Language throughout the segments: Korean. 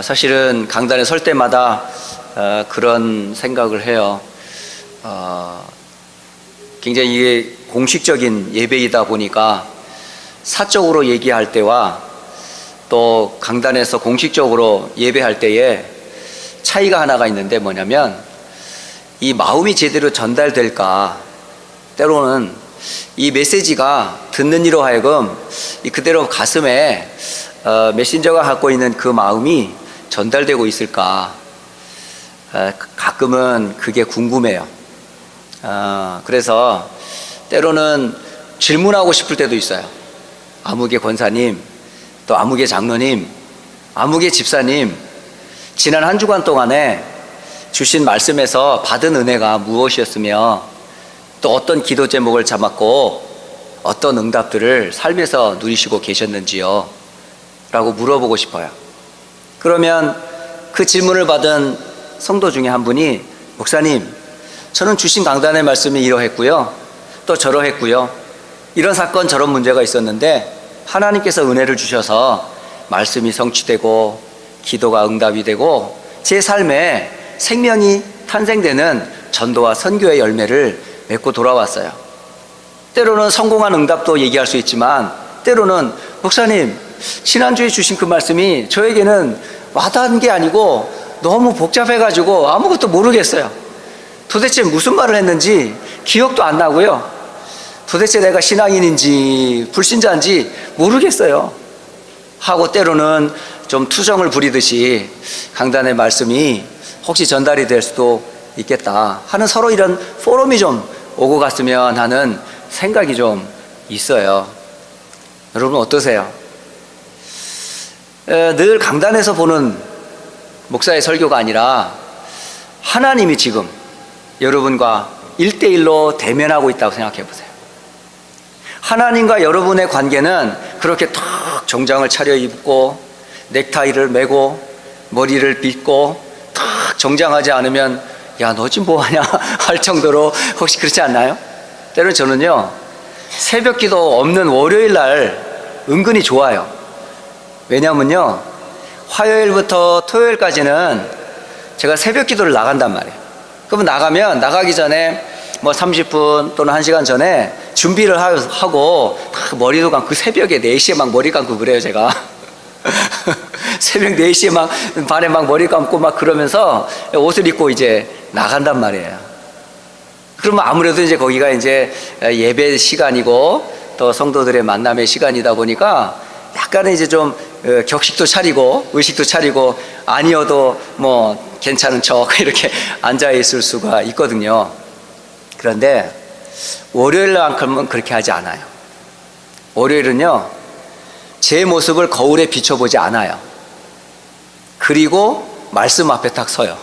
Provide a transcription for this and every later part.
사실은 강단에 설 때마다 그런 생각을 해요. 굉장히 이게 공식적인 예배이다 보니까 사적으로 얘기할 때와 또 강단에서 공식적으로 예배할 때에 차이가 하나가 있는데 뭐냐면 이 마음이 제대로 전달될까, 때로는 이 메시지가 듣는 이로 하여금 그대로 가슴에 메신저가 갖고 있는 그 마음이 전달되고 있을까, 가끔은 그게 궁금해요. 그래서 때로는 질문하고 싶을 때도 있어요. 아무개 권사님, 또 아무개 장로님, 아무개 집사님, 지난 한 주간 동안에 주신 말씀에서 받은 은혜가 무엇이었으며 또 어떤 기도 제목을 잡았고 어떤 응답들을 삶에서 누리시고 계셨는지요? 라고 물어보고 싶어요. 그러면 그 질문을 받은 성도 중에 한 분이, 목사님, 저는 주신 강단의 말씀이 이러했고요, 또 저러했고요, 이런 사건 저런 문제가 있었는데 하나님께서 은혜를 주셔서 말씀이 성취되고 기도가 응답이 되고 제 삶에 생명이 탄생되는 전도와 선교의 열매를 맺고 돌아왔어요. 때로는 성공한 응답도 얘기할 수 있지만 때로는, 목사님, 지난주에 주신 그 말씀이 저에게는 와닿은 게 아니고 너무 복잡해가지고 아무것도 모르겠어요. 도대체 무슨 말을 했는지 기억도 안 나고요, 도대체 내가 신앙인인지 불신자인지 모르겠어요 하고 때로는 좀 투정을 부리듯이 강단의 말씀이 혹시 전달이 될 수도 있겠다 하는, 서로 이런 포럼이 좀 오고 갔으면 하는 생각이 좀 있어요. 여러분 어떠세요? 늘 강단에서 보는 목사의 설교가 아니라 하나님이 지금 여러분과 1대1로 대면하고 있다고 생각해 보세요. 하나님과 여러분의 관계는 그렇게 탁 정장을 차려입고 넥타이를 매고 머리를 빗고 탁 정장하지 않으면 야, 너 지금 뭐하냐 할 정도로 혹시 그렇지 않나요? 때로는 저는요, 새벽 기도 없는 월요일 날 은근히 좋아요. 왜냐면요, 화요일부터 토요일까지는 제가 새벽 기도를 나간단 말이에요. 그러면 나가기 전에 뭐 30분 또는 1시간 전에 준비를 하고 딱 머리도 감고, 그 새벽에 4시에 막 머리 감고 그래요 제가. 새벽 4시에 막 반에 막 머리 감고 막 그러면서 옷을 입고 이제 나간단 말이에요. 그러면 아무래도 이제 거기가 이제 예배 시간이고 또 성도들의 만남의 시간이다 보니까 약간은 이제 좀 격식도 차리고 의식도 차리고 아니어도 뭐 괜찮은 척 이렇게 앉아 있을 수가 있거든요. 그런데 월요일만큼은 그렇게 하지 않아요. 월요일은요, 제 모습을 거울에 비춰보지 않아요. 그리고 말씀 앞에 딱 서요.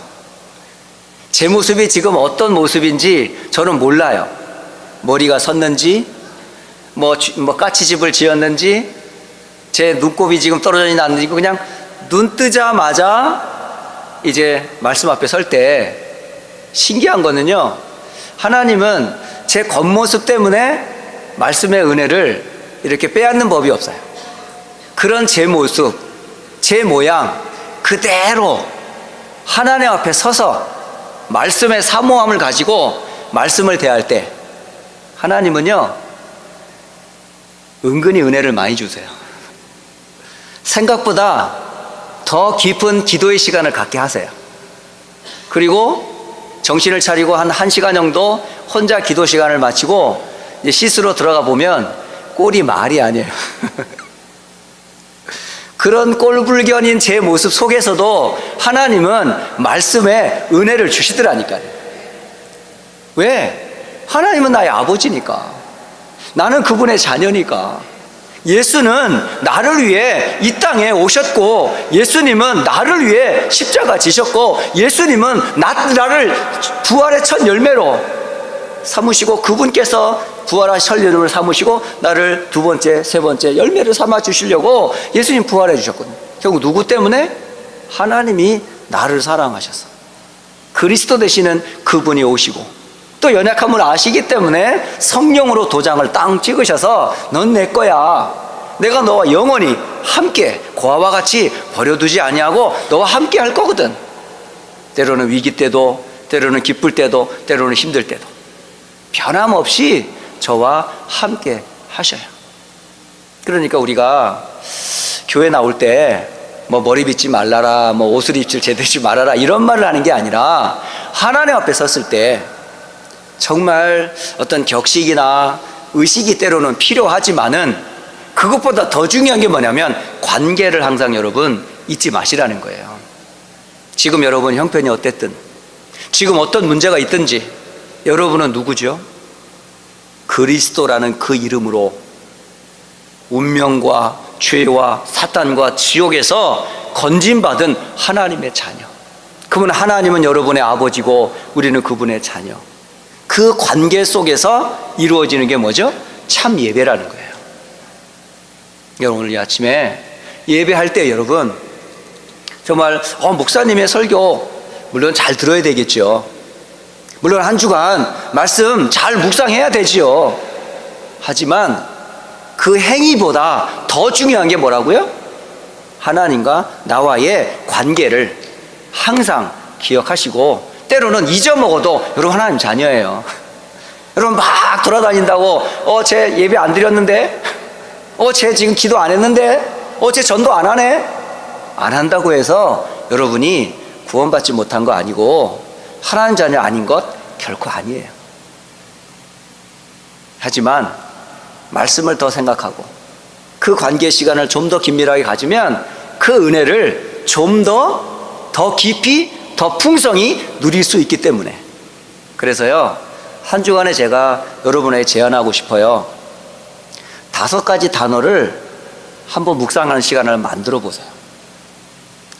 제 모습이 지금 어떤 모습인지 저는 몰라요. 머리가 섰는지 뭐 까치집을 지었는지 제 눈곱이 지금 떨어져 있는지, 그냥 눈 뜨자마자 이제 말씀 앞에 설 때 신기한 거는요, 하나님은 제 겉모습 때문에 말씀의 은혜를 이렇게 빼앗는 법이 없어요. 그런 제 모습, 제 모양 그대로 하나님 앞에 서서 말씀의 사모함을 가지고 말씀을 대할 때 하나님은요, 은근히 은혜를 많이 주세요. 생각보다 더 깊은 기도의 시간을 갖게 하세요. 그리고 정신을 차리고 한 1시간 정도 혼자 기도 시간을 마치고 이제 씻으러 들어가 보면 꼴이 말이 아니에요. 그런 꼴불견인 제 모습 속에서도 하나님은 말씀에 은혜를 주시더라니까요. 왜? 하나님은 나의 아버지니까, 나는 그분의 자녀니까. 예수는 나를 위해 이 땅에 오셨고, 예수님은 나를 위해 십자가 지셨고, 예수님은 나를 부활의 첫 열매로 삼으시고, 그분께서 부활한 첫 열매를 삼으시고 나를 두 번째, 세 번째 열매를 삼아 주시려고 예수님 부활해 주셨거든요. 결국 누구 때문에? 하나님이 나를 사랑하셔서 그리스도 되시는 그분이 오시고, 또 연약함을 아시기 때문에 성령으로 도장을 땅 찍으셔서 넌 내 거야, 내가 너와 영원히 함께 고아와 같이 버려두지 아니하고 너와 함께 할 거거든. 때로는 위기 때도, 때로는 기쁠 때도, 때로는 힘들 때도 변함없이 저와 함께 하셔요. 그러니까 우리가 교회 나올 때 뭐 머리 빗지 말라라, 뭐 옷을 입질 제대로 입지 말아라 이런 말을 하는 게 아니라 하나님 앞에 섰을 때 정말 어떤 격식이나 의식이 때로는 필요하지만은 그것보다 더 중요한 게 뭐냐면 관계를 항상 여러분 잊지 마시라는 거예요. 지금 여러분 형편이 어땠든, 지금 어떤 문제가 있든지 여러분은 누구죠? 그리스도라는 그 이름으로 운명과 죄와 사탄과 지옥에서 건진받은 하나님의 자녀. 그분 하나님은 여러분의 아버지고 우리는 그분의 자녀. 그 관계 속에서 이루어지는 게 뭐죠? 참 예배라는 거예요. 여러분 오늘 이 아침에 예배할 때 여러분 정말 목사님의 설교 물론 잘 들어야 되겠죠. 물론 한 주간 말씀 잘 묵상해야 되지요. 하지만 그 행위보다 더 중요한 게 뭐라고요? 하나님과 나와의 관계를 항상 기억하시고 때로는 잊어먹어도 여러분 하나님 자녀예요. 여러분 막 돌아다닌다고 쟤 예배 안 드렸는데, 쟤 지금 기도 안 했는데, 쟤 전도 안 하네, 안 한다고 해서 여러분이 구원받지 못한 거 아니고 하나님 자녀 아닌 것 결코 아니에요. 하지만 말씀을 더 생각하고 그 관계 시간을 좀 더 긴밀하게 가지면 그 은혜를 좀 더 깊이, 더 풍성히 누릴 수 있기 때문에. 그래서요 한 주간에 제가 여러분에게 제안하고 싶어요. 5가지 단어를 한번 묵상하는 시간을 만들어 보세요.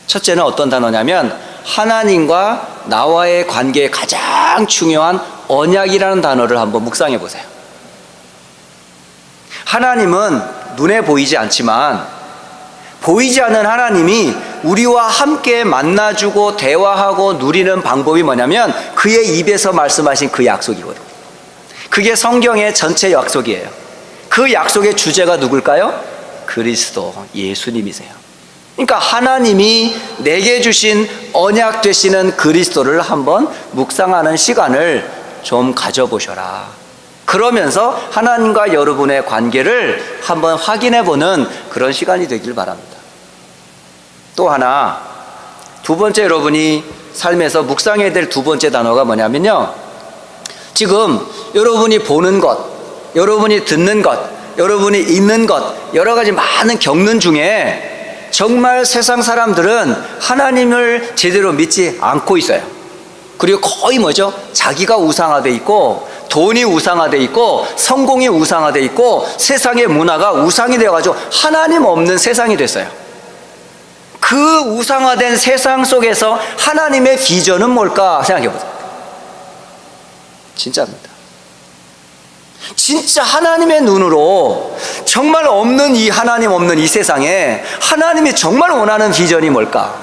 첫째는 어떤 단어냐면 하나님과 나와의 관계에 가장 중요한 언약이라는 단어를 한번 묵상해 보세요. 하나님은 눈에 보이지 않지만 보이지 않는 하나님이 우리와 함께 만나주고 대화하고 누리는 방법이 뭐냐면 그의 입에서 말씀하신 그 약속이거든요. 그게 성경의 전체 약속이에요. 그 약속의 주제가 누굴까요? 그리스도, 예수님이세요. 그러니까 하나님이 내게 주신 언약 되시는 그리스도를 한번 묵상하는 시간을 좀 가져보셔라. 그러면서 하나님과 여러분의 관계를 한번 확인해보는 그런 시간이 되길 바랍니다. 또 하나, 두 번째 여러분이 삶에서 묵상해야 될 두 번째 단어가 뭐냐면요, 지금 여러분이 보는 것, 여러분이 듣는 것, 여러분이 읽는 것, 여러 가지 많은 겪는 중에 정말 세상 사람들은 하나님을 제대로 믿지 않고 있어요. 그리고 거의 뭐죠? 자기가 우상화되어 있고 돈이 우상화되어 있고 성공이 우상화되어 있고 세상의 문화가 우상이 되어가지고 하나님 없는 세상이 됐어요. 그 우상화된 세상 속에서 하나님의 비전은 뭘까 생각해보세요. 진짜입니다. 진짜 하나님의 눈으로 정말 없는 이 하나님 없는 이 세상에 하나님이 정말 원하는 비전이 뭘까?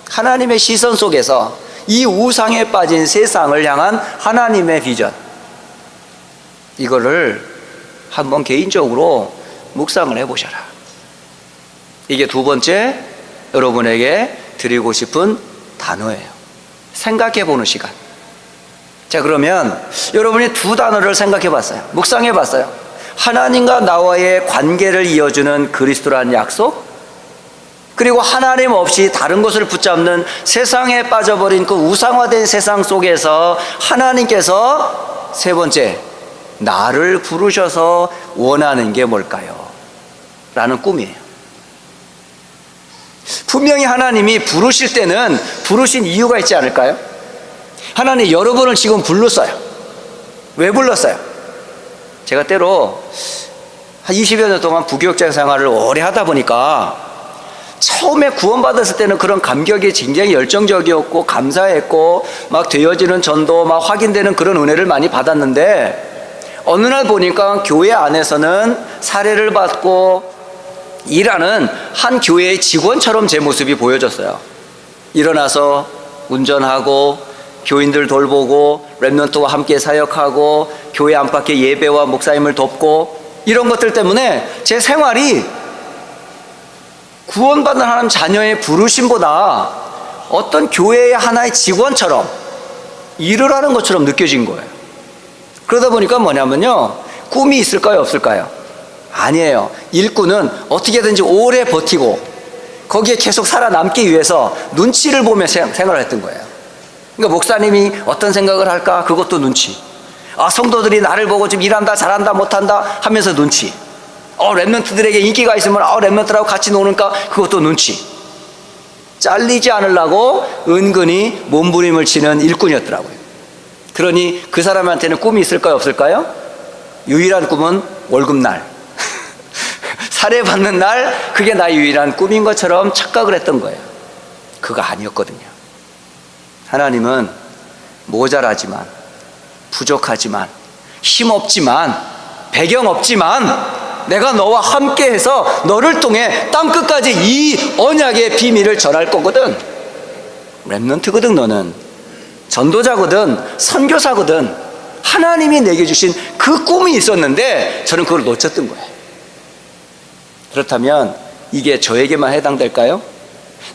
하나님의 시선 속에서 이 우상에 빠진 세상을 향한 하나님의 비전, 이거를 한번 개인적으로 묵상을 해보셔라. 이게 두 번째 여러분에게 드리고 싶은 단어예요. 생각해보는 시간. 자, 그러면 여러분이 두 단어를 생각해봤어요. 묵상해봤어요. 하나님과 나와의 관계를 이어주는 그리스도라는 약속, 그리고 하나님 없이 다른 것을 붙잡는 세상에 빠져버린 그 우상화된 세상 속에서 하나님께서 세 번째, 나를 부르셔서 원하는 게 뭘까요? 라는 꿈이에요. 분명히 하나님이 부르실 때는 부르신 이유가 있지 않을까요? 하나님 여러분을 지금 불렀어요. 왜 불렀어요? 제가 때로 한 20여 년 동안 부교육자 생활을 오래 하다 보니까 처음에 구원받았을 때는 그런 감격이 굉장히 열정적이었고 감사했고 막 되어지는 전도 막 확인되는 그런 은혜를 많이 받았는데 어느 날 보니까 교회 안에서는 사례를 받고 일하는 한 교회의 직원처럼 제 모습이 보여졌어요. 일어나서 운전하고 교인들 돌보고 렘넌트와 함께 사역하고 교회 안팎의 예배와 목사님을 돕고 이런 것들 때문에 제 생활이 구원받는 하나님 자녀의 부르심보다 어떤 교회의 하나의 직원처럼 일을 하는 것처럼 느껴진 거예요. 그러다 보니까 뭐냐면요, 꿈이 있을까요, 없을까요? 아니에요. 일꾼은 어떻게든지 오래 버티고 거기에 계속 살아남기 위해서 눈치를 보며 생활을 했던 거예요. 그러니까 목사님이 어떤 생각을 할까, 그것도 눈치. 성도들이 나를 보고 좀 일한다, 잘한다, 못한다 하면서 눈치. 랩런트들에게 인기가 있으면 랩런트라고 같이 노는가, 그것도 눈치. 잘리지 않으려고 은근히 몸부림을 치는 일꾼이었더라고요. 그러니 그 사람한테는 꿈이 있을까요, 없을까요? 유일한 꿈은 월급날, 살해받는 날, 그게 나의 유일한 꿈인 것처럼 착각을 했던 거예요. 그거 아니었거든요. 하나님은 모자라지만, 부족하지만, 힘없지만, 배경 없지만 내가 너와 함께해서 너를 통해 땅끝까지 이 언약의 비밀을 전할 거거든. 렘넌트거든. 너는 전도자거든, 선교사거든. 하나님이 내게 주신 그 꿈이 있었는데 저는 그걸 놓쳤던 거예요. 그렇다면 이게 저에게만 해당될까요?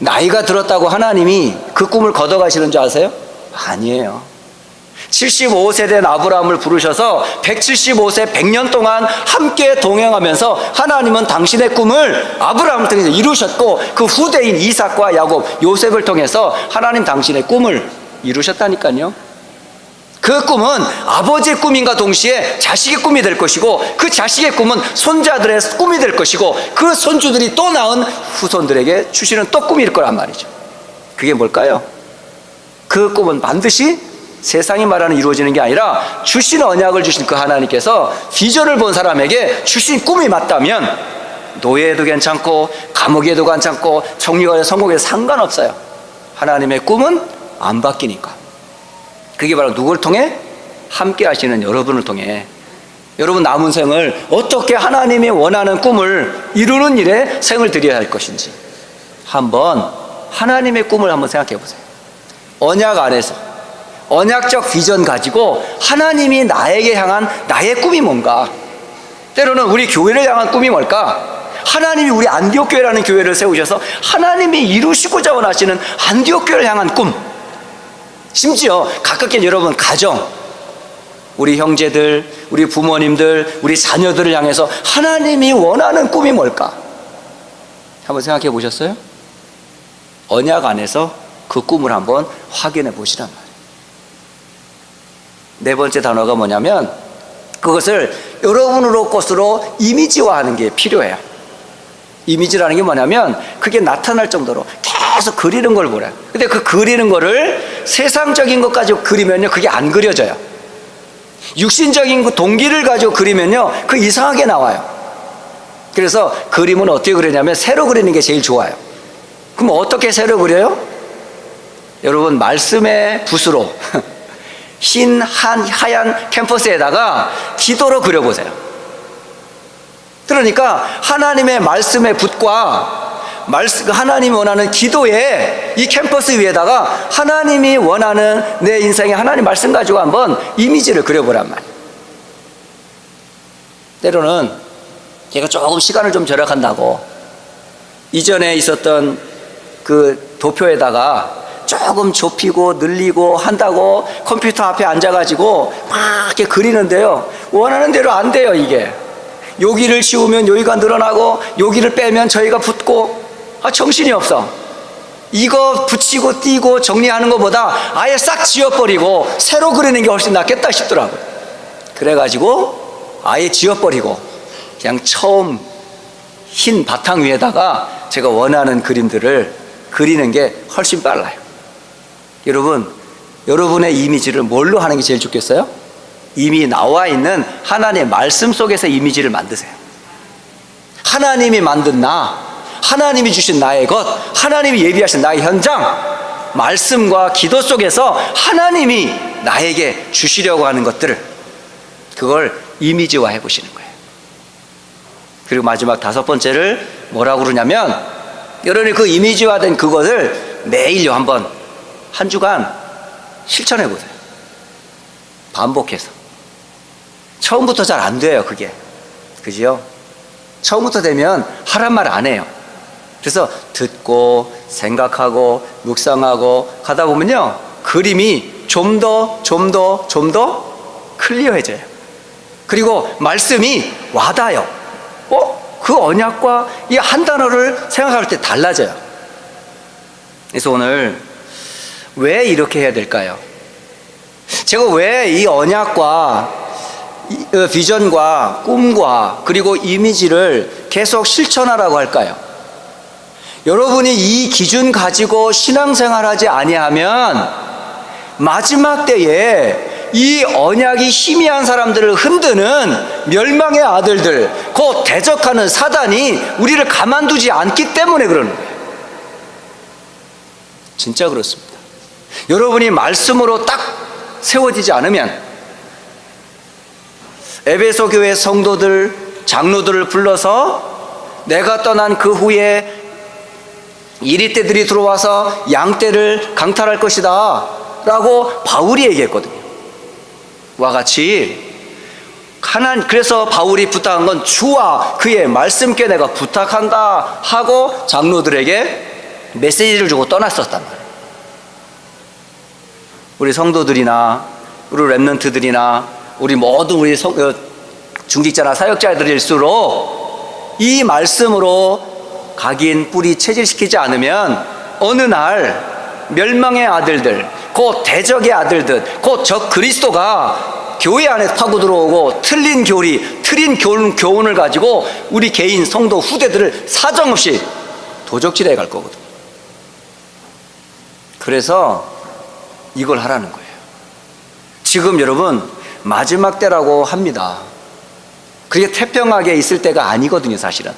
나이가 들었다고 하나님이 그 꿈을 걷어가시는 줄 아세요? 아니에요. 75세 된 아브라함을 부르셔서 175세 100년 동안 함께 동행하면서 하나님은 당신의 꿈을 아브라함을 통해서 이루셨고, 그 후대인 이삭과 야곱, 요셉을 통해서 하나님 당신의 꿈을 이루셨다니까요. 그 꿈은 아버지의 꿈인가 동시에 자식의 꿈이 될 것이고, 그 자식의 꿈은 손자들의 꿈이 될 것이고, 그 손주들이 또 낳은 후손들에게 주시는 또 꿈일 거란 말이죠. 그게 뭘까요? 그 꿈은 반드시 세상이 말하는 이루어지는 게 아니라 주신 언약을 주신 그 하나님께서 비전을 본 사람에게 주신 꿈이 맞다면 노예에도 괜찮고 감옥에도 괜찮고 정리가 성공에도 상관없어요. 하나님의 꿈은 안 바뀌니까. 그게 바로 누굴 통해? 함께 하시는 여러분을 통해. 여러분 남은 생을 어떻게 하나님이 원하는 꿈을 이루는 일에 생을 들여야 할 것인지 한번 하나님의 꿈을 한번 생각해 보세요. 언약 안에서 언약적 비전 가지고 하나님이 나에게 향한 나의 꿈이 뭔가. 때로는 우리 교회를 향한 꿈이 뭘까? 하나님이 우리 안디옥 교회라는 교회를 세우셔서 하나님이 이루시고자 원하시는 안디옥 교회를 향한 꿈. 심지어 가깝게 여러분 가정, 우리 형제들, 우리 부모님들, 우리 자녀들을 향해서 하나님이 원하는 꿈이 뭘까? 한번 생각해 보셨어요? 언약 안에서 그 꿈을 한번 확인해 보시란 말이에요. 네 번째 단어가 뭐냐면 그것을 여러분으로 것으로 이미지화하는 게 필요해요. 이미지라는 게 뭐냐면 그게 나타날 정도로 계속 그리는 걸 보래요. 근데 그 그리는 거를 세상적인 것 가지고 그리면요, 그게 안 그려져요. 육신적인 그 동기를 가지고 그리면요, 그 이상하게 나와요. 그래서 그림은 어떻게 그리냐면 새로 그리는 게 제일 좋아요. 그럼 어떻게 새로 그려요? 여러분 말씀의 붓으로 흰 하얀 캔버스에다가 기도로 그려보세요. 그러니까 하나님의 말씀의 붓과 하나님이 원하는 기도에 이 캔버스 위에다가 하나님이 원하는 내 인생에 하나님 말씀 가지고 한번 이미지를 그려보란 말이에요. 때로는 제가 조금 시간을 좀 절약한다고 이전에 있었던 그 도표에다가 조금 좁히고 늘리고 한다고 컴퓨터 앞에 앉아가지고 막 이렇게 그리는데요, 원하는 대로 안 돼요. 이게 여기를 씌우면 여기가 늘어나고 여기를 빼면 저기가 붙고, 정신이 없어. 이거 붙이고 띄고 정리하는 것보다 아예 싹 지워버리고 새로 그리는 게 훨씬 낫겠다 싶더라고요. 그래가지고 아예 지워버리고 그냥 처음 흰 바탕 위에다가 제가 원하는 그림들을 그리는 게 훨씬 빨라요. 여러분, 여러분의 이미지를 뭘로 하는 게 제일 좋겠어요? 이미 나와 있는 하나님의 말씀 속에서 이미지를 만드세요. 하나님이 만든 나, 하나님이 주신 나의 것, 하나님이 예비하신 나의 현장, 말씀과 기도 속에서 하나님이 나에게 주시려고 하는 것들을, 그걸 이미지화 해보시는 거예요. 그리고 마지막 다섯 번째를 뭐라고 그러냐면, 여러분이 그 이미지화된 그것을 매일요 한번 한 주간 실천해 보세요. 반복해서. 처음부터 잘 안 돼요, 그게. 그죠? 처음부터 되면 하란 말 안 해요. 그래서 듣고 생각하고 묵상하고 가다 보면요, 그림이 좀 더 클리어해져요. 그리고 말씀이 와닿아요. 그 언약과 이 한 단어를 생각할 때 달라져요. 그래서 오늘 왜 이렇게 해야 될까요? 제가 왜 이 언약과 비전과 꿈과 그리고 이미지를 계속 실천하라고 할까요? 여러분이 이 기준 가지고 신앙생활하지 아니하면 마지막 때에 이 언약이 희미한 사람들을 흔드는 멸망의 아들들, 곧 대적하는 사단이 우리를 가만두지 않기 때문에 그러는 거예요. 진짜 그렇습니다. 여러분이 말씀으로 딱 세워지지 않으면 에베소 교회 성도들, 장로들을 불러서 내가 떠난 그 후에 이리떼들이 들어와서 양떼를 강탈할 것이다 라고 바울이 얘기했거든요. 와 같이 그래서 바울이 부탁한 건 주와 그의 말씀께 내가 부탁한다 하고 장로들에게 메시지를 주고 떠났었단 말이에요. 우리 성도들이나 우리 랩런트들이나 우리 모든 우리 중직자나 사역자들일수록 이 말씀으로 각인 뿌리 체질시키지 않으면 어느 날 멸망의 아들들, 곧 대적의 아들들, 곧 적 그리스도가 교회 안에 파고 들어오고 틀린 교훈을 가지고 우리 개인 성도 후대들을 사정없이 도적질해 갈 거거든요. 그래서 이걸 하라는 거예요. 지금 여러분 마지막 때라고 합니다. 그게 태평하게 있을 때가 아니거든요, 사실은.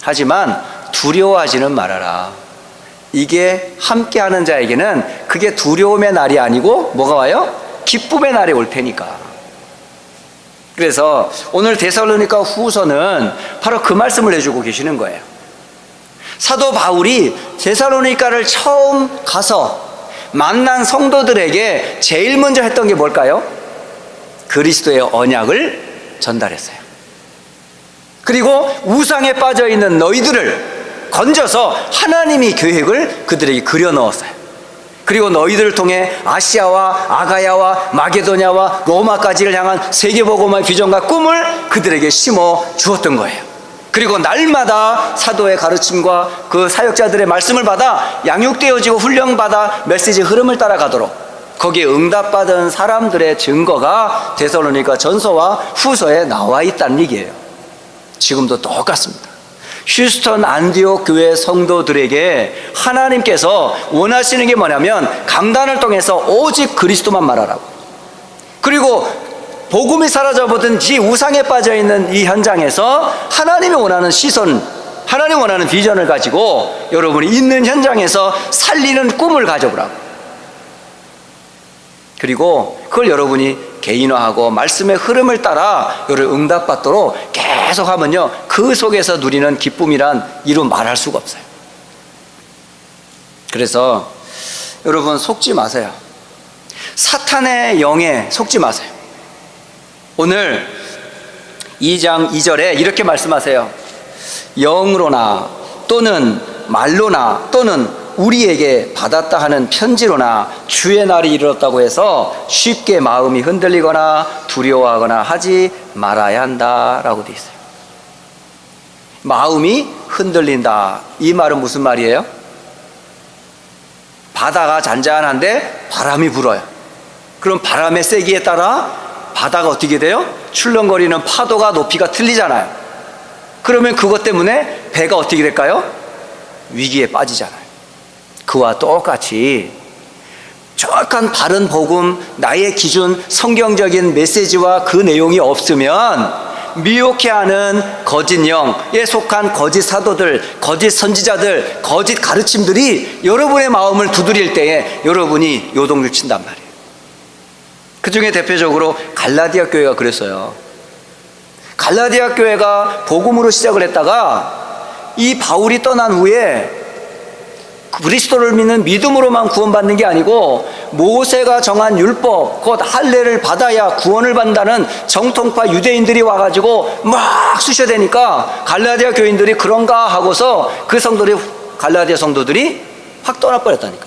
하지만 두려워하지는 말아라. 이게 함께하는 자에게는 그게 두려움의 날이 아니고 뭐가 와요? 기쁨의 날이 올 테니까. 그래서 오늘 데살로니가 후서는 바로 그 말씀을 해주고 계시는 거예요. 사도 바울이 데살로니가를 처음 가서 만난 성도들에게 제일 먼저 했던 게 뭘까요? 그리스도의 언약을 전달했어요. 그리고 우상에 빠져있는 너희들을 건져서 하나님이 계획을 그들에게 그려 넣었어요. 그리고 너희들을 통해 아시아와 아가야와 마게도냐와 로마까지를 향한 세계복음화의 비전과 꿈을 그들에게 심어 주었던 거예요. 그리고 날마다 사도의 가르침과 그 사역자들의 말씀을 받아 양육되어지고 훈련받아 메시지 흐름을 따라가도록 거기에 응답받은 사람들의 증거가 데살로니가 전서와 후서에 나와 있다는 얘기예요. 지금도 똑같습니다. 휴스턴 안디옥 교회 성도들에게 하나님께서 원하시는 게 뭐냐면 강단을 통해서 오직 그리스도만 말하라고. 그리고 복음이 사라져버린 이 우상에 빠져있는 이 현장에서 하나님이 원하는 시선, 하나님 원하는 비전을 가지고 여러분이 있는 현장에서 살리는 꿈을 가져보라고. 그리고 그걸 여러분이 개인화하고 말씀의 흐름을 따라 여러분 응답받도록 계속 하면요, 그 속에서 누리는 기쁨이란 이루 말할 수가 없어요. 그래서 여러분 속지 마세요. 사탄의 영에 속지 마세요. 오늘 2장 2절에 이렇게 말씀하세요. 영으로나 또는 말로나 또는 우리에게 받았다 하는 편지로나 주의 날이 이르렀다고 해서 쉽게 마음이 흔들리거나 두려워하거나 하지 말아야 한다라고 되어 있어요. 마음이 흔들린다, 이 말은 무슨 말이에요? 바다가 잔잔한데 바람이 불어요. 그럼 바람의 세기에 따라 바다가 어떻게 돼요? 출렁거리는 파도가 높이가 틀리잖아요. 그러면 그것 때문에 배가 어떻게 될까요? 위기에 빠지잖아요. 그와 똑같이 정확한 바른 복음, 나의 기준, 성경적인 메시지와 그 내용이 없으면 미혹해하는 거짓 영에 속한 거짓 사도들, 거짓 선지자들, 거짓 가르침들이 여러분의 마음을 두드릴 때에 여러분이 요동을 친단 말이에요. 그 중에 대표적으로 갈라디아 교회가 그랬어요. 갈라디아 교회가 복음으로 시작을 했다가 이 바울이 떠난 후에 그리스도를 믿는 믿음으로만 구원받는 게 아니고 모세가 정한 율법 곧 할례를 받아야 구원을 받는다는 정통파 유대인들이 와가지고 막 쑤셔대니까 갈라디아 교인들이 그런가 하고서 그 성도들이 갈라디아 성도들이 확 떠나버렸다니까.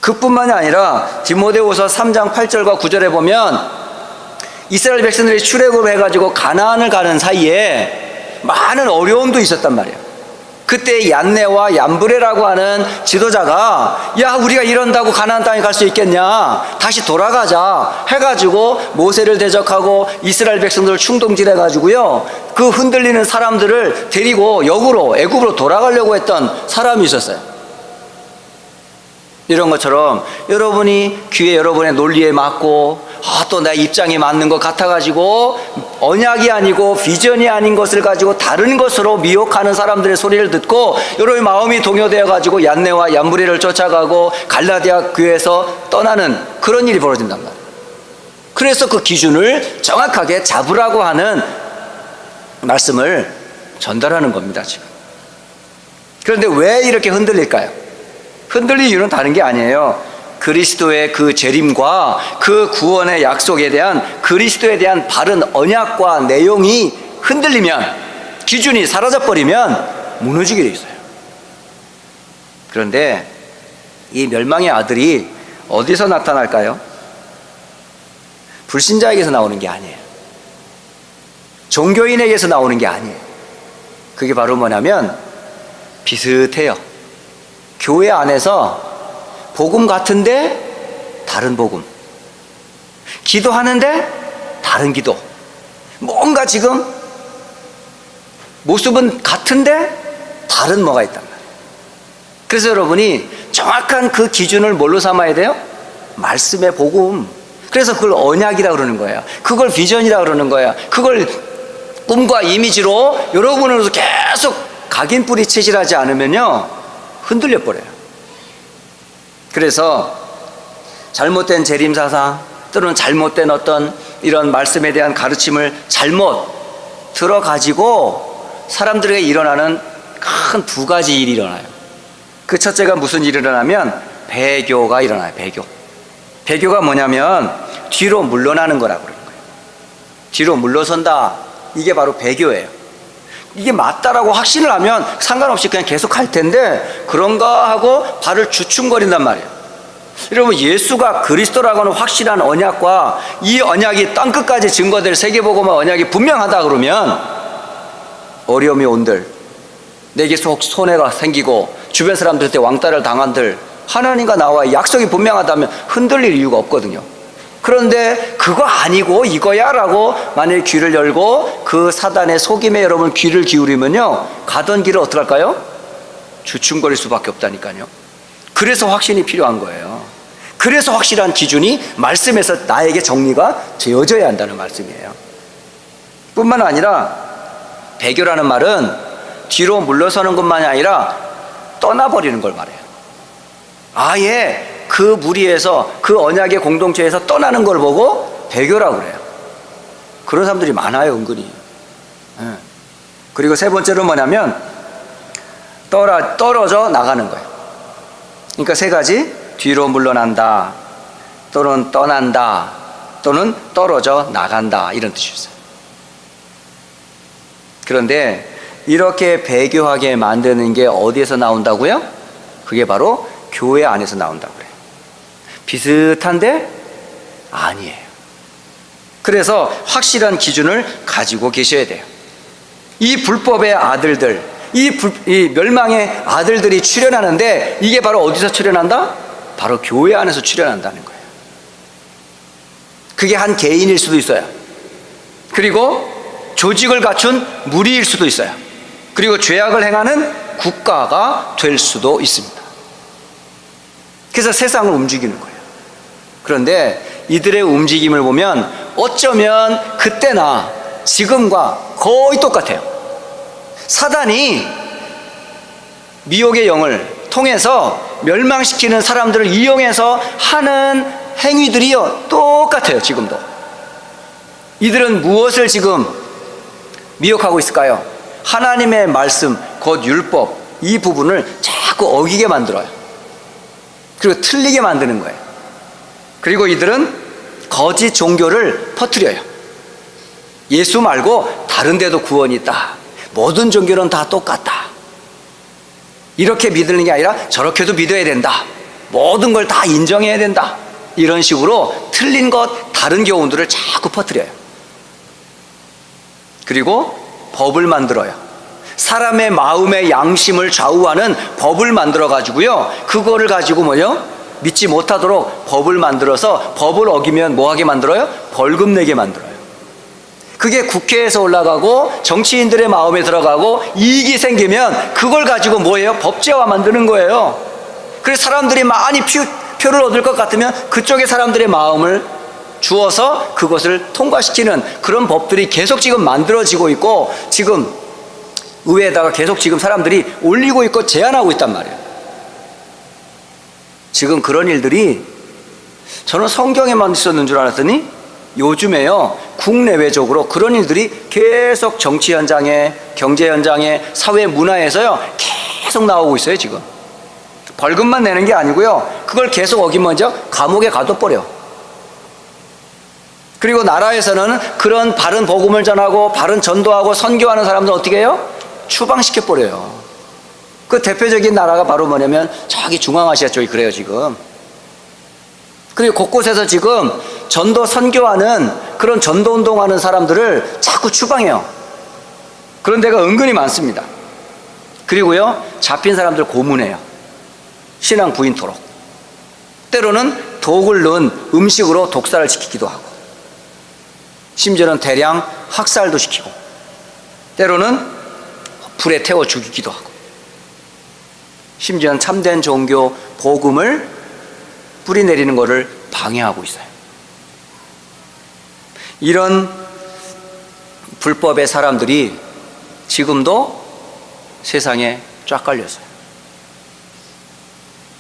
그뿐만이 아니라 디모데후서 3장 8절과 9절에 보면 이스라엘 백성들이 출애굽을 해가지고 가나안을 가는 사이에 많은 어려움도 있었단 말이에요. 그때 얀네와 얀브레라고 하는 지도자가 야 우리가 이런다고 가나안 땅에 갈 수 있겠냐, 다시 돌아가자 해가지고 모세를 대적하고 이스라엘 백성들을 충동질해가지고요 그 흔들리는 사람들을 데리고 역으로 애굽으로 돌아가려고 했던 사람이 있었어요. 이런 것처럼 여러분이 귀에 여러분의 논리에 맞고 또 내 입장이 맞는 것 같아가지고 언약이 아니고 비전이 아닌 것을 가지고 다른 것으로 미혹하는 사람들의 소리를 듣고 여러분의 마음이 동요되어가지고 얀네와 얀브레를 쫓아가고 갈라디아 교회에서 떠나는 그런 일이 벌어진단 말이에요. 그래서 그 기준을 정확하게 잡으라고 하는 말씀을 전달하는 겁니다 지금. 그런데 왜 이렇게 흔들릴까요? 흔들릴 이유는 다른 게 아니에요. 그리스도의 그 재림과 그 구원의 약속에 대한 그리스도에 대한 바른 언약과 내용이 흔들리면, 기준이 사라져버리면 무너지게 돼 있어요. 그런데 이 멸망의 아들이 어디서 나타날까요? 불신자에게서 나오는 게 아니에요. 종교인에게서 나오는 게 아니에요. 그게 바로 뭐냐면 비슷해요. 교회 안에서 복음 같은데 다른 복음, 기도하는데 다른 기도, 뭔가 지금 모습은 같은데 다른 뭐가 있단 말이에요. 그래서 여러분이 정확한 그 기준을 뭘로 삼아야 돼요? 말씀의 복음. 그래서 그걸 언약이라고 그러는 거예요. 그걸 비전이라고 그러는 거예요. 그걸 꿈과 이미지로 여러분으로서 계속 각인뿌리 체질하지 않으면요 흔들려 버려요. 그래서 잘못된 재림사상 또는 잘못된 어떤 이런 말씀에 대한 가르침을 잘못 들어가지고 사람들에게 일어나는 큰 두 가지 일이 일어나요. 그 첫째가 무슨 일이 일어나면 배교가 일어나요. 배교가 뭐냐면 뒤로 물러나는 거라고 그러는 거예요. 뒤로 물러선다, 이게 바로 배교예요. 이게 맞다라고 확신을 하면 상관없이 그냥 계속 갈 텐데 그런가 하고 발을 주춤거린단 말이에요. 여러분, 예수가 그리스도라고 하는 확실한 언약과 이 언약이 땅끝까지 증거될 세계복음화 언약이 분명하다 그러면 어려움이 온들, 내게 손해가 생기고 주변 사람들한테 왕따를 당한들, 하나님과 나와 약속이 분명하다면 흔들릴 이유가 없거든요. 그런데 그거 아니고 이거야 라고 만약에 귀를 열고 그 사단의 속임에 여러분 귀를 기울이면요 가던 길을 어떡할까요? 주춤거릴 수밖에 없다니까요. 그래서 확신이 필요한 거예요. 그래서 확실한 기준이 말씀에서 나에게 정리가 되어져야 한다는 말씀이에요. 뿐만 아니라 배교라는 말은 뒤로 물러서는 것만이 아니라 떠나버리는 걸 말해요. 아예 그 무리에서, 그 언약의 공동체에서 떠나는 걸 보고 배교라고 그래요. 그런 사람들이 많아요, 은근히. 그리고 세 번째로 뭐냐면 떨어져 나가는 거예요. 그러니까 세 가지: 뒤로 물러난다, 또는 떠난다, 또는 떨어져 나간다, 이런 뜻이 있어요. 그런데 이렇게 배교하게 만드는 게 어디에서 나온다고요? 그게 바로 교회 안에서 나온다고 그래요. 비슷한데 아니에요. 그래서 확실한 기준을 가지고 계셔야 돼요. 이 불법의 아들들, 이 멸망의 아들들이 출현하는데 이게 바로 어디서 출현한다? 바로 교회 안에서 출현한다는 거예요. 그게 한 개인일 수도 있어요. 그리고 조직을 갖춘 무리일 수도 있어요. 그리고 죄악을 행하는 국가가 될 수도 있습니다. 그래서 세상을 움직이는 거예요. 그런데 이들의 움직임을 보면 어쩌면 그때나 지금과 거의 똑같아요. 사단이 미혹의 영을 통해서 멸망시키는 사람들을 이용해서 하는 행위들이요 똑같아요. 지금도. 이들은 무엇을 지금 미혹하고 있을까요? 하나님의 말씀, 곧 율법, 이 부분을 자꾸 자꾸 어기게 만들어요. 그리고 틀리게 만드는 거예요. 그리고 이들은 거짓 종교를 퍼뜨려요. 예수 말고 다른 데도 구원이 있다. 모든 종교는 다 똑같다. 이렇게 믿는 게 아니라 저렇게도 믿어야 된다. 모든 걸 다 인정해야 된다. 이런 식으로 틀린 것, 다른 교훈들을 자꾸 퍼뜨려요. 그리고 법을 만들어요. 사람의 마음의 양심을 좌우하는 법을 만들어 가지고요, 그거를 가지고 뭐요? 믿지 못하도록 법을 만들어서 법을 어기면 뭐 하게 만들어요? 벌금 내게 만들어요. 그게 국회에서 올라가고 정치인들의 마음에 들어가고 이익이 생기면 그걸 가지고 뭐예요? 법제화 만드는 거예요. 그래서 사람들이 많이 표를 얻을 것 같으면 그쪽의 사람들의 마음을 주어서 그것을 통과시키는 그런 법들이 계속 지금 만들어지고 있고, 지금 의회에다가 계속 지금 사람들이 올리고 있고 제안하고 있단 말이에요. 지금 그런 일들이, 저는 성경에만 있었는 줄 알았더니 요즘에요, 국내외적으로 그런 일들이 계속 정치 현장에, 경제 현장에, 사회 문화에서요 계속 나오고 있어요. 지금 벌금만 내는 게 아니고요, 그걸 계속 어기면 먼저 감옥에 가둬버려. 그리고 나라에서는 그런 바른 복음을 전하고 바른 전도하고 선교하는 사람들 어떻게 해요? 추방시켜버려요. 그 대표적인 나라가 바로 뭐냐면 저기 중앙아시아 쪽이 그래요 지금. 그리고 곳곳에서 지금 전도 선교하는 그런 전도 운동하는 사람들을 자꾸 추방해요. 그런 데가 은근히 많습니다. 그리고요, 잡힌 사람들 고문해요. 신앙 부인토록. 때로는 독을 넣은 음식으로 독살을 시키기도 하고, 심지어는 대량 학살도 시키고, 때로는 불에 태워 죽이기도 하고, 심지어는 참된 종교 복음을 뿌리내리는 것을 방해하고 있어요. 이런 불법의 사람들이 지금도 세상에 쫙 깔렸어요.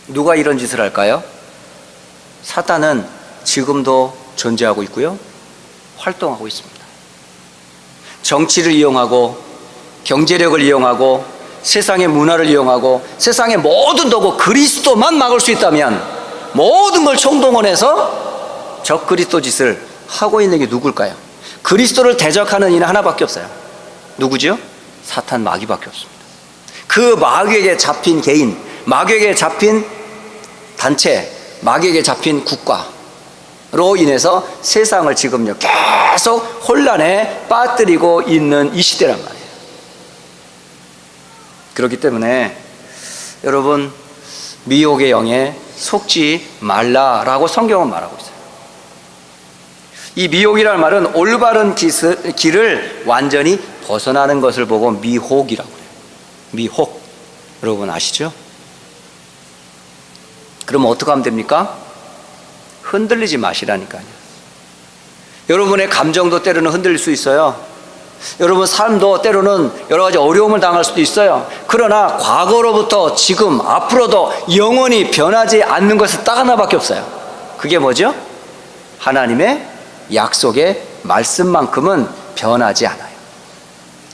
누가 이런 짓을 할까요? 사탄은 지금도 존재하고 있고요, 활동하고 있습니다. 정치를 이용하고 경제력을 이용하고 세상의 문화를 이용하고 세상의 모든 도구, 그리스도만 막을 수 있다면 모든 걸 총동원해서 적 그리스도 짓을 하고 있는 게 누굴까요? 그리스도를 대적하는 이는 하나밖에 없어요. 누구죠? 사탄 마귀밖에 없습니다. 그 마귀에게 잡힌 개인, 마귀에게 잡힌 단체, 마귀에게 잡힌 국가로 인해서 세상을 지금요 계속 혼란에 빠뜨리고 있는 이 시대란 말이에요. 그렇기 때문에 여러분, 미혹의 영에 속지 말라라고 성경은 말하고 있어요. 이 미혹이라는 말은 올바른 길을 완전히 벗어나는 것을 보고 미혹이라고 해요. 미혹. 여러분 아시죠? 그럼 어떻게 하면 됩니까? 흔들리지 마시라니까요. 여러분의 감정도 때로는 흔들릴 수 있어요. 여러분 삶도 때로는 여러 가지 어려움을 당할 수도 있어요. 그러나 과거로부터 지금 앞으로도 영원히 변하지 않는 것은 딱 하나밖에 없어요. 그게 뭐죠? 하나님의 약속의 말씀만큼은 변하지 않아요.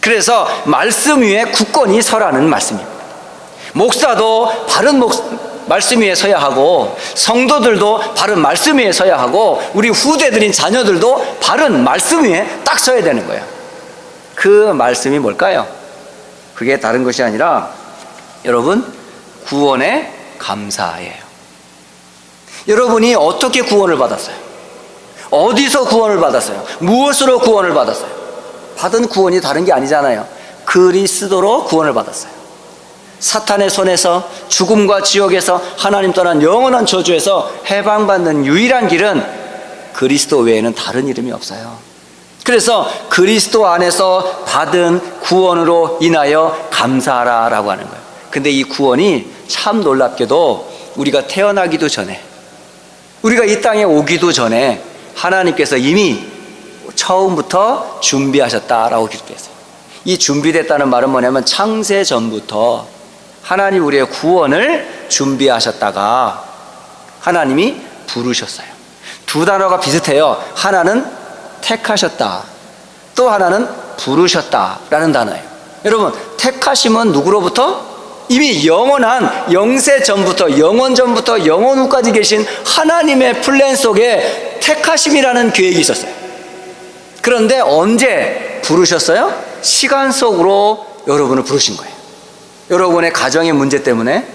그래서 말씀 위에 굳건히 서라는 말씀입니다. 목사도 바른 말씀 위에 서야 하고, 성도들도 바른 말씀 위에 서야 하고, 우리 후대들인 자녀들도 바른 말씀 위에 딱 서야 되는 거예요. 그 말씀이 뭘까요? 그게 다른 것이 아니라 여러분, 구원의 감사예요. 여러분이 어떻게 구원을 받았어요? 어디서 구원을 받았어요? 무엇으로 구원을 받았어요? 받은 구원이 다른 게 아니잖아요. 그리스도로 구원을 받았어요. 사탄의 손에서, 죽음과 지옥에서, 하나님 떠난 영원한 저주에서 해방받는 유일한 길은 그리스도 외에는 다른 이름이 없어요. 그래서 그리스도 안에서 받은 구원으로 인하여 감사하라라고 하는 거예요. 근데 이 구원이 참 놀랍게도 우리가 태어나기도 전에, 우리가 이 땅에 오기도 전에 하나님께서 이미 처음부터 준비하셨다라고 기록했어요. 이 준비됐다는 말은 뭐냐면 창세 전부터 하나님 우리의 구원을 준비하셨다가 하나님이 부르셨어요. 두 단어가 비슷해요. 하나는 택하셨다, 또 하나는 부르셨다라는 단어예요. 여러분, 택하심은 누구로부터? 이미 영원한 영세 전부터 영원 전부터 영원 후까지 계신 하나님의 플랜 속에 택하심이라는 계획이 있었어요. 그런데 언제 부르셨어요? 시간 속으로 여러분을 부르신 거예요. 여러분의 가정의 문제 때문에,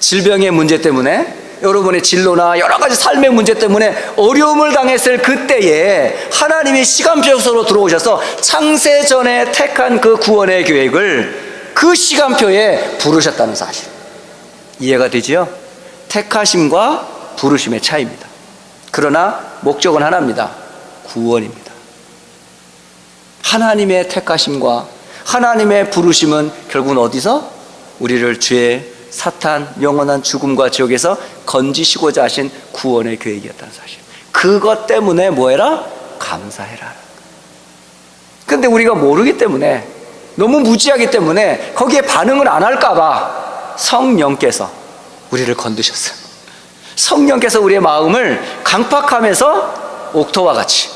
질병의 문제 때문에, 여러분의 진로나 여러 가지 삶의 문제 때문에 어려움을 당했을 그때에 하나님이 시간표 속으로 들어오셔서 창세 전에 택한 그 구원의 계획을 그 시간표에 부르셨다는 사실. 이해가 되지요? 택하심과 부르심의 차이입니다. 그러나 목적은 하나입니다. 구원입니다. 하나님의 택하심과 하나님의 부르심은 결국은 어디서? 우리를 죄, 사탄, 영원한 죽음과 지옥에서 건지시고자 하신 구원의 계획이었다는 사실. 그것 때문에 뭐해라? 감사해라. 그런데 우리가 모르기 때문에, 너무 무지하기 때문에 거기에 반응을 안 할까봐 성령께서 우리를 건드셨어요. 성령께서 우리의 마음을 강팍하면서 옥토와 같이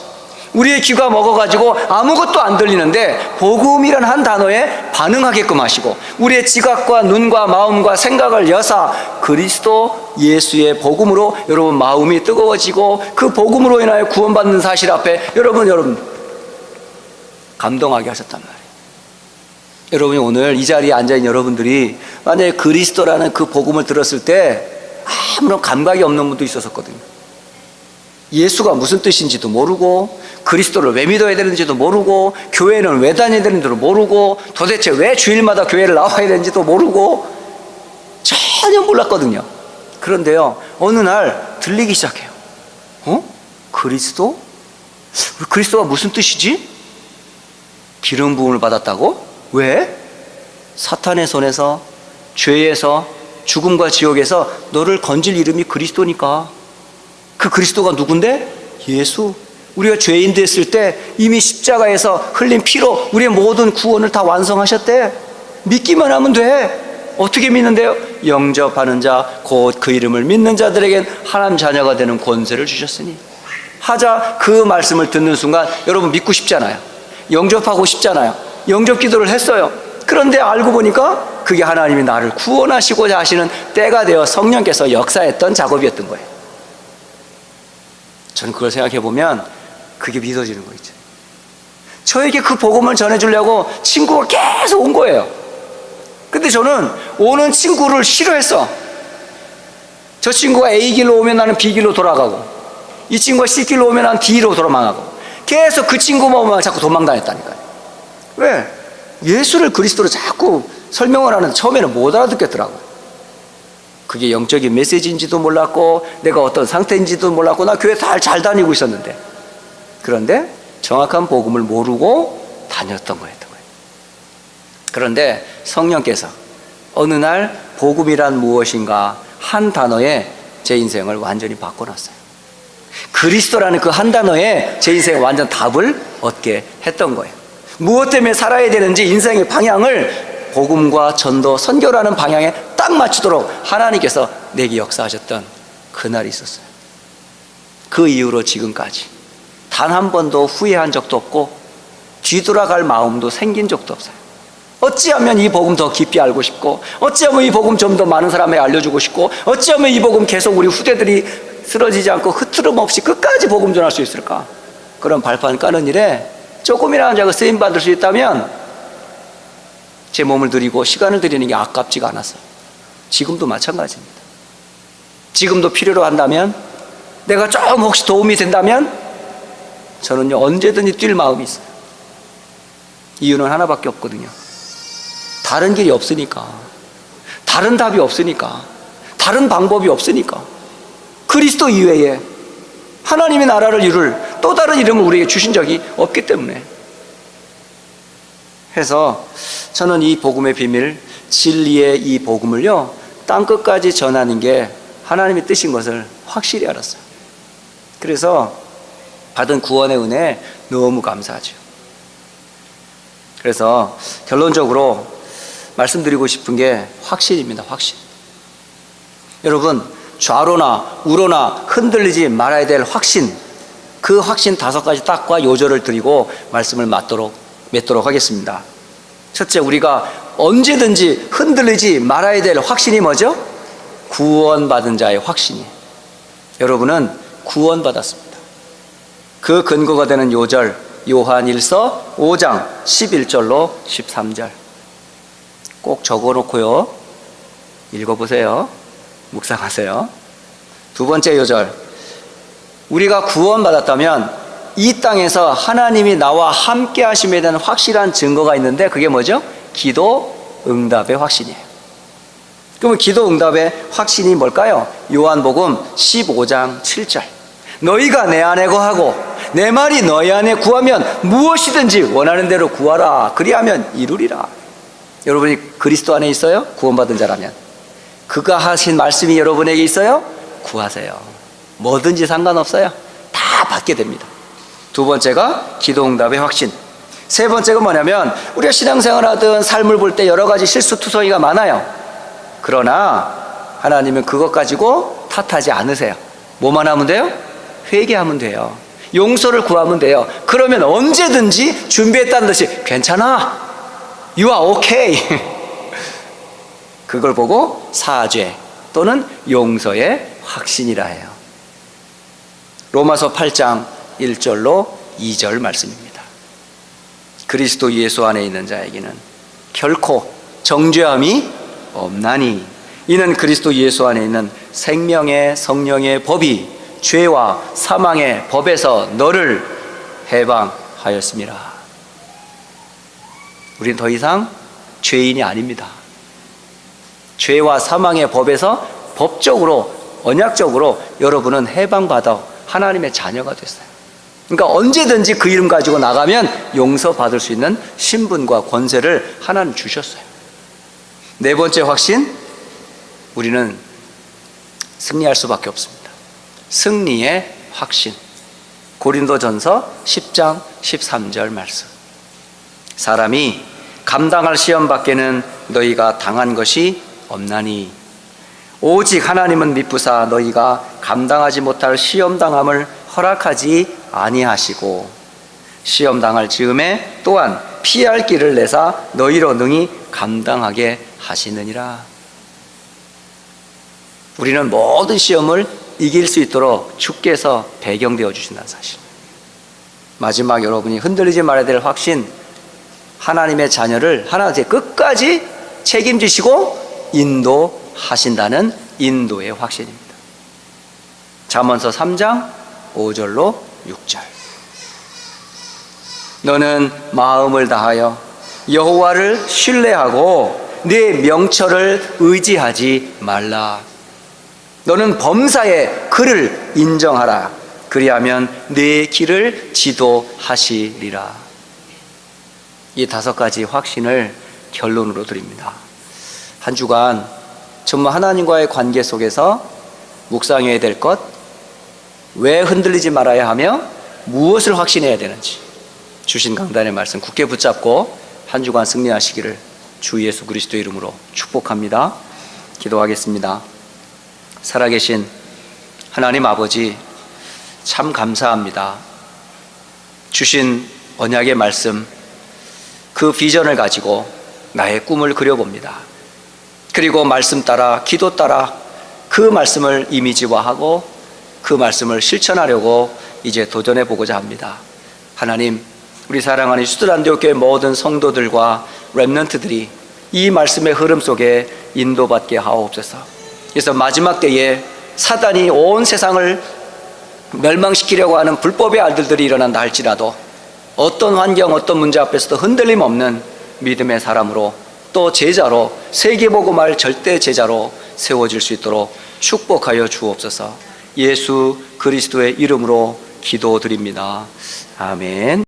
우리의 귀가 먹어가지고 아무것도 안 들리는데 복음이란 한 단어에 반응하게끔 하시고, 우리의 지각과 눈과 마음과 생각을 여사 그리스도 예수의 복음으로 여러분 마음이 뜨거워지고, 그 복음으로 인하여 구원받는 사실 앞에 여러분 감동하게 하셨단 말이에요. 여러분이 오늘 이 자리에 앉아있는 여러분들이 만약에 그리스도라는 그 복음을 들었을 때 아무런 감각이 없는 분도 있었거든요. 예수가 무슨 뜻인지도 모르고, 그리스도를 왜 믿어야 되는지도 모르고, 교회는 왜 다녀야 되는지도 모르고, 도대체 왜 주일마다 교회를 나와야 되는지도 모르고 전혀 몰랐거든요. 그런데요, 어느 날 들리기 시작해요. 그리스도? 그리스도가 무슨 뜻이지? 기름 부음을 받았다고? 왜? 사탄의 손에서, 죄에서, 죽음과 지옥에서 너를 건질 이름이 그리스도니까. 그 그리스도가 누군데? 예수. 우리가 죄인 됐을 때 이미 십자가에서 흘린 피로 우리의 모든 구원을 다 완성하셨대. 믿기만 하면 돼. 어떻게 믿는데요? 영접하는 자, 곧 그 이름을 믿는 자들에겐 하나님 자녀가 되는 권세를 주셨으니 하자. 그 말씀을 듣는 순간 여러분 믿고 싶잖아요. 영접하고 싶잖아요. 영접 기도를 했어요. 그런데 알고 보니까 그게 하나님이 나를 구원하시고자 하시는 때가 되어 성령께서 역사했던 작업이었던 거예요. 저는 그걸 생각해 보면 그게 믿어지는 거 있죠. 저에게 그 복음을 전해주려고 친구가 계속 온 거예요. 근데 저는 오는 친구를 싫어했어. 저 친구가 A 길로 오면 나는 B 길로 돌아가고, 이 친구가 C 길로 오면 나는 D로 도망가고, 계속 그 친구만 오면 자꾸 도망다녔다니까요. 왜? 예수를 그리스도로 자꾸 설명을 하는데 처음에는 못 알아듣겠더라고요. 그게 영적인 메시지인지도 몰랐고, 내가 어떤 상태인지도 몰랐고, 나 교회 잘 다니고 있었는데, 그런데 정확한 복음을 모르고 다녔던 거예요. 그런데 성령께서 어느 날 복음이란 무엇인가 한 단어에 제 인생을 완전히 바꿔놨어요. 그리스도라는 그 한 단어에 제 인생에 완전 답을 얻게 했던 거예요. 무엇 때문에 살아야 되는지 인생의 방향을 복음과 전도, 선교라는 방향에 딱 맞추도록 하나님께서 내게 역사하셨던 그날이 있었어요. 그 이후로 지금까지 단 한 번도 후회한 적도 없고 뒤돌아갈 마음도 생긴 적도 없어요. 어찌하면 이 복음 더 깊이 알고 싶고, 어찌하면 이 복음 좀 더 많은 사람에게 알려주고 싶고, 어찌하면 이 복음 계속 우리 후대들이 쓰러지지 않고 흐트름 없이 끝까지 복음 전할 수 있을까? 그런 발판 까는 일에 조금이라도 제가 쓰임 받을 수 있다면 제 몸을 드리고 시간을 드리는 게 아깝지가 않았어요. 지금도 마찬가지입니다. 지금도 필요로 한다면, 내가 좀 혹시 도움이 된다면 저는요 언제든지 뛸 마음이 있어요. 이유는 하나밖에 없거든요. 다른 길이 없으니까, 다른 답이 없으니까, 다른 방법이 없으니까. 그리스도 이외에 하나님의 나라를 이룰 또 다른 이름을 우리에게 주신 적이 없기 때문에. 해서 저는 이 복음의 비밀, 진리의 이 복음을요 땅끝까지 전하는 게 하나님의 뜻인 것을 확실히 알았어요. 그래서 받은 구원의 은혜에 너무 감사하죠. 그래서 결론적으로 말씀드리고 싶은 게 확신입니다. 확신. 여러분, 좌로나 우로나 흔들리지 말아야 될 확신, 그 확신 5가지 딱과 요절을 드리고 말씀을 맺도록 하겠습니다. 첫째, 우리가 언제든지 흔들리지 말아야 될 확신이 뭐죠? 구원받은 자의 확신이에요. 여러분은 구원받았습니다. 그 근거가 되는 요절, 요한일서 5장 11절로 13절 꼭 적어놓고요 읽어보세요. 묵상하세요. 두 번째 요절, 우리가 구원받았다면 이 땅에서 하나님이 나와 함께 하심에 대한 확실한 증거가 있는데 그게 뭐죠? 기도 응답의 확신이에요. 그러면 기도 응답의 확신이 뭘까요? 요한복음 15장 7절, 너희가 내 안에 거하고 내 말이 너희 안에 구하면 무엇이든지 원하는 대로 구하라. 그리하면 이루리라. 여러분이 그리스도 안에 있어요? 구원받은 자라면 그가 하신 말씀이 여러분에게 있어요? 구하세요. 뭐든지 상관없어요. 다 받게 됩니다. 두 번째가 기도응답의 확신. 세 번째가 뭐냐면 우리가 신앙생활하든 삶을 볼 때 여러 가지 실수투성이가 많아요. 그러나 하나님은 그것 가지고 탓하지 않으세요. 뭐만 하면 돼요? 회개하면 돼요. 용서를 구하면 돼요. 그러면 언제든지 준비했다는 듯이 괜찮아, You are okay. 그걸 보고 사죄 또는 용서의 확신이라 해요. 로마서 8장 1절로 2절 말씀입니다. 그리스도 예수 안에 있는 자에게는 결코 정죄함이 없나니 이는 그리스도 예수 안에 있는 생명의 성령의 법이 죄와 사망의 법에서 너를 해방하였습니다. 우리는 더 이상 죄인이 아닙니다. 죄와 사망의 법에서 법적으로 언약적으로 여러분은 해방받아 하나님의 자녀가 됐어요. 그러니까 언제든지 그 이름 가지고 나가면 용서받을 수 있는 신분과 권세를 하나님 주셨어요. 네 번째 확신, 우리는 승리할 수밖에 없습니다. 승리의 확신. 고린도전서 10장 13절 말씀, 사람이 감당할 시험 밖에는 너희가 당한 것이 없나니 오직 하나님은 미쁘사 너희가 감당하지 못할 시험당함을 허락하지 아니하시고 시험당할 즈음에 또한 피할 길을 내사 너희로 능히 감당하게 하시느니라. 우리는 모든 시험을 이길 수 있도록 주께서 배경되어 주신다는 사실. 마지막 여러분이 흔들리지 말아야 될 확신, 하나님의 자녀를 하나님께 끝까지 책임지시고 인도하신다는 인도의 확신입니다. 잠언서 3장 5절로 6절, 너는 마음을 다하여 여호와를 신뢰하고 네 명철을 의지하지 말라. 너는 범사에 그를 인정하라. 그리하면 네 길을 지도하시리라. 이 5가지 확신을 결론으로 드립니다. 한 주간 정말 하나님과의 관계 속에서 묵상해야 될 것, 왜 흔들리지 말아야 하며 무엇을 확신해야 되는지 주신 강단의 말씀 굳게 붙잡고 한 주간 승리하시기를 주 예수 그리스도 이름으로 축복합니다. 기도하겠습니다. 살아계신 하나님 아버지, 참 감사합니다. 주신 언약의 말씀, 그 비전을 가지고 나의 꿈을 그려봅니다. 그리고 말씀 따라, 기도 따라 그 말씀을 이미지화하고 그 말씀을 실천하려고 이제 도전해 보고자 합니다. 하나님, 우리 사랑하는 수들안디옥교회 모든 성도들과 렘넌트들이 이 말씀의 흐름 속에 인도받게 하옵소서. 그래서 마지막 때에 사단이 온 세상을 멸망시키려고 하는 불법의 알들들이 일어난다 할지라도 어떤 환경, 어떤 문제 앞에서도 흔들림 없는 믿음의 사람으로, 또 제자로, 세계복음할 절대 제자로 세워질 수 있도록 축복하여 주옵소서. 예수 그리스도의 이름으로 기도드립니다. 아멘.